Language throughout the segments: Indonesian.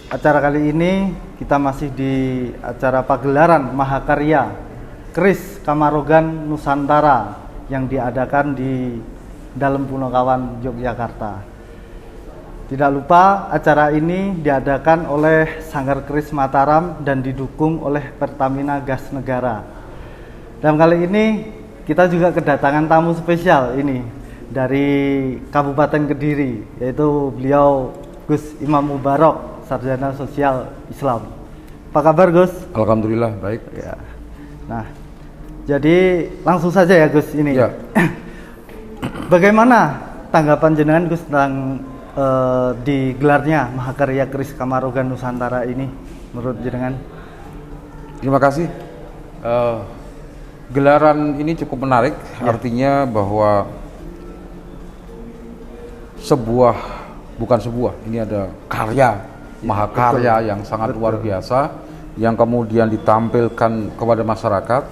acara kali ini kita masih di acara pagelaran Mahakarya Keris Kamarogan Nusantara yang diadakan di Dalem Punokawan, Yogyakarta. Tidak lupa acara ini diadakan oleh Sanggar Keris Mataram dan didukung oleh Pertamina Gas Negara. Dan kali ini kita juga kedatangan tamu spesial ini dari Kabupaten Kediri, yaitu beliau Gus Imam Mubarok, Sarjana Sosial Islam. Apa kabar Gus? Alhamdulillah baik. Ya. Nah, jadi langsung saja ya Gus ini. Ya. Bagaimana tanggapan jenengan Gus tentang digelarnya Mahakarya Keris Kamarogan Nusantara ini menurut jenengan? Terima kasih. Gelaran ini cukup menarik, artinya bahwa ini ada karya, mahakarya yang sangat luar biasa, yang kemudian ditampilkan kepada masyarakat.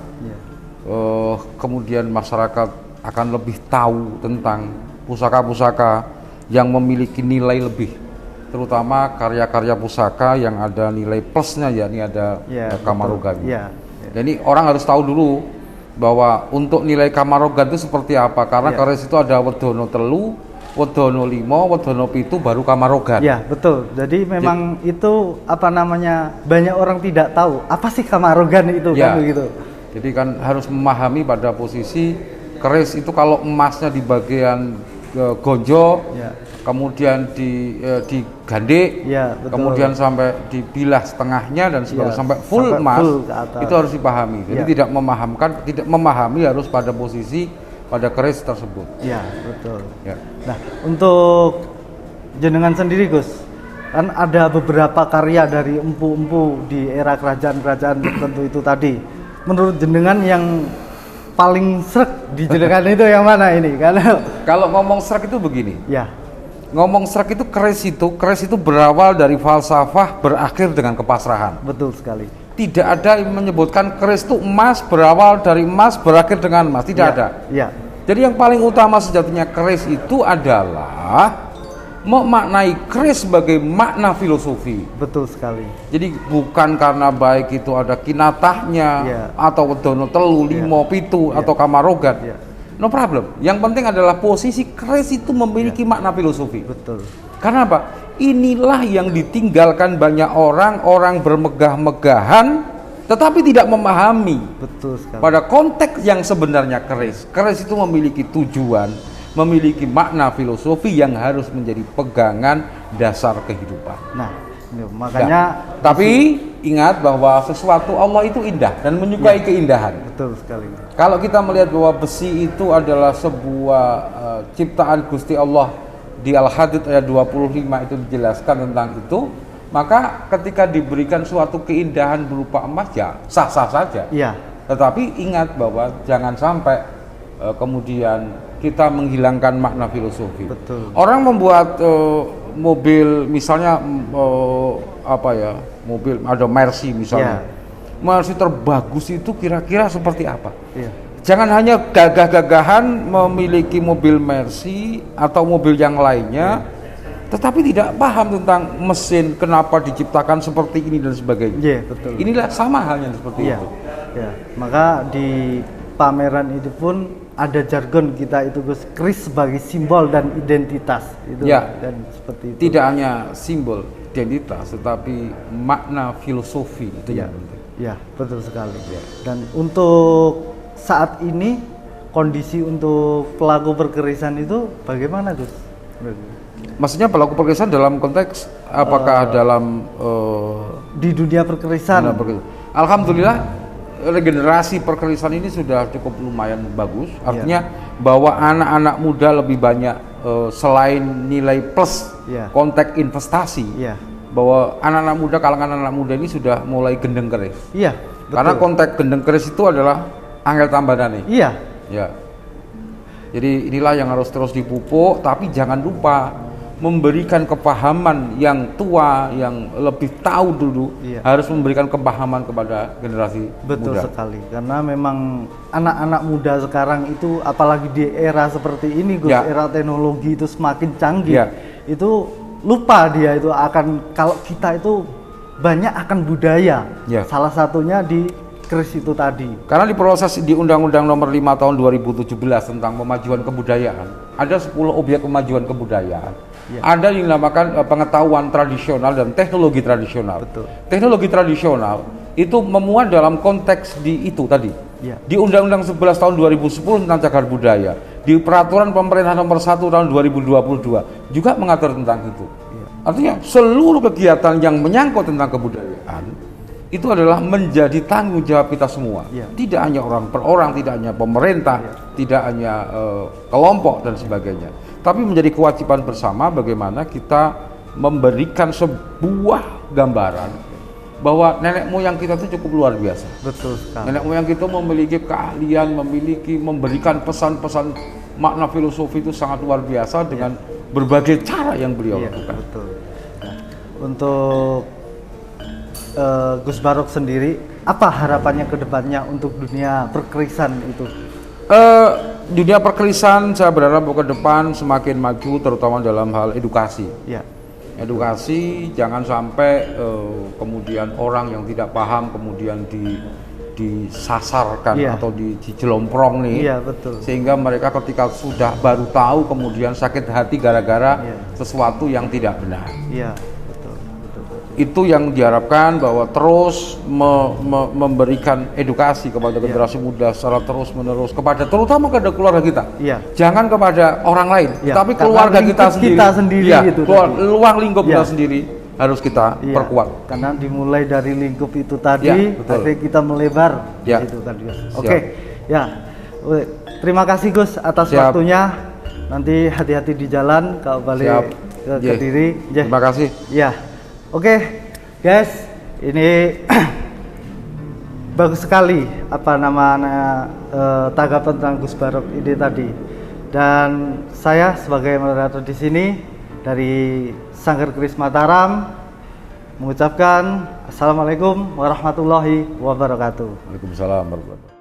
Kemudian masyarakat akan lebih tahu tentang pusaka-pusaka yang memiliki nilai lebih, terutama karya-karya pusaka yang ada nilai plusnya, yakni ada Kamarogan. Dan ini orang harus tahu dulu bahwa untuk nilai Kamarogan itu seperti apa, karena keris itu ada wedono telu, wedono limo, wedono pitu, baru Kamarogan. Ya betul. Jadi memang itu apa namanya, banyak orang tidak tahu apa sih Kamarogan itu kan begitu. Jadi kan harus memahami pada posisi keris itu kalau emasnya di bagian gonjo, kemudian digandek, kemudian sampai dibilah setengahnya dan sampai full emas, itu harus dipahami. Jadi tidak memahami harus pada posisi pada keris tersebut. Ya betul. Nah, untuk jenengan sendiri Gus, kan ada beberapa karya dari empu-empu di era kerajaan-kerajaan tertentu itu tadi. Menurut jenengan yang paling srek di jenengan itu yang mana ini? Karena kalau ngomong srek itu begini. Ya. Ngomong srek itu keris itu berawal dari falsafah, berakhir dengan kepasrahan. Betul sekali. Tidak ada yang menyebutkan keris itu emas, berawal dari emas, berakhir dengan emas. Tidak ada. Jadi yang paling utama sejatinya keris itu adalah memaknai keris sebagai makna filosofi. Betul sekali. Jadi bukan karena baik itu ada kinatahnya atau wedono telu, limo, pitu atau Kamarogan. No problem. Yang penting adalah posisi keris itu memiliki makna filosofi. Betul. Karena apa? Inilah yang ditinggalkan banyak orang bermegah-megahan tetapi tidak memahami. Betul sekali. Pada konteks yang sebenarnya keris itu memiliki tujuan, memiliki makna filosofi yang harus menjadi pegangan dasar kehidupan. Nah, makanya tapi ingat bahwa sesuatu Allah itu indah dan menyukai keindahan. Betul sekali. Kalau kita melihat bahwa besi itu adalah sebuah ciptaan Gusti Allah, di Al-Hadid ayat 25 itu dijelaskan tentang itu, maka ketika diberikan suatu keindahan berupa emas ya sah-sah saja. Tetapi ingat bahwa jangan sampai kemudian kita menghilangkan makna filosofi. Betul. Orang membuat mobil misalnya mobil ada Mercy misalnya. Mercy terbagus itu kira-kira seperti apa? Jangan hanya gagah-gagahan memiliki mobil Mercy atau mobil yang lainnya, tetapi tidak paham tentang mesin, kenapa diciptakan seperti ini dan sebagainya. Betul. Inilah sama halnya seperti itu. Maka di pameran itu pun ada jargon kita itu Gus, keris sebagai simbol dan identitas itu dan seperti itu. Tidak hanya simbol identitas tetapi makna filosofi itu yang penting. Betul sekali. Dan untuk saat ini kondisi untuk pelaku perkerisan itu bagaimana Gus? Maksudnya pelaku perkerisan dalam konteks apakah dalam di dunia perkerisan? Alhamdulillah regenerasi perkerisan ini sudah cukup lumayan bagus. Artinya bahwa anak-anak muda lebih banyak selain nilai plus konteks investasi, bahwa anak-anak muda, kalangan anak muda ini sudah mulai gendeng keris. Karena konteks gendeng keris itu adalah angel tambahan nih. Jadi inilah yang harus terus dipupuk, tapi jangan lupa memberikan kepahaman yang tua, yang lebih tahu dulu, harus memberikan kepahaman kepada generasi muda. Betul sekali, karena memang anak-anak muda sekarang itu, apalagi di era seperti ini Gus, era teknologi itu semakin canggih, itu lupa dia itu akan, kalau kita itu banyak akan budaya. Ya. Salah satunya di keris itu tadi. Karena di proses di Undang-Undang Nomor 5 Tahun 2017 tentang pemajuan kebudayaan, ada 10 objek kemajuan kebudayaan. Ya. Ada yang dinamakan pengetahuan tradisional dan teknologi tradisional. Betul. Teknologi tradisional itu memuat dalam konteks di itu tadi. Ya. Di Undang-Undang 11 tahun 2010 tentang cagar budaya, di Peraturan Pemerintah Nomor 1 tahun 2022 juga mengatur tentang itu. Ya. Artinya seluruh kegiatan yang menyangkut tentang kebudayaan itu adalah menjadi tanggung jawab kita semua. Ya. Tidak hanya orang per orang, tidak hanya pemerintah, Ya. tidak hanya kelompok dan sebagainya, tapi menjadi kewajiban bersama bagaimana kita memberikan sebuah gambaran bahwa nenek moyang kita itu cukup luar biasa. Betul sekali. Nenek moyang kita memiliki keahlian, memberikan pesan-pesan makna filosofi itu sangat luar biasa dengan berbagai cara yang beliau lakukan. Betul. Nah, untuk Gus Barok sendiri, apa harapannya ke depannya untuk dunia perkerisan itu? Dunia perkerisan saya berharap ke depan semakin maju, terutama dalam hal edukasi. Ya. Edukasi, jangan sampai kemudian orang yang tidak paham kemudian disasarkan atau dijelomprong nih. Iya, betul. Sehingga mereka ketika sudah baru tahu kemudian sakit hati gara-gara sesuatu yang tidak benar. Iya. Itu yang diharapkan, bahwa terus memberikan edukasi kepada generasi muda secara terus menerus, kepada terutama kepada keluarga kita. Jangan kepada orang lain, tapi keluarga kita sendiri. Gitu, luang lingkup kita sendiri harus kita perkuat. Karena dimulai dari lingkup itu tadi, akhirnya kita melebar. Itu tadi. Oke. Ya. Terima kasih Gus atas waktunya. Nanti hati-hati di jalan kalau balik ke Kediri. Terima kasih. Ya. Oke, guys, ini bagus sekali apa namanya tanggapan tentang Gus Barok ini tadi. Dan saya sebagai moderator di sini dari Sanggar Keris Mataram mengucapkan Assalamualaikum warahmatullahi wabarakatuh. Waalaikumsalam warahmatullahi wabarakatuh.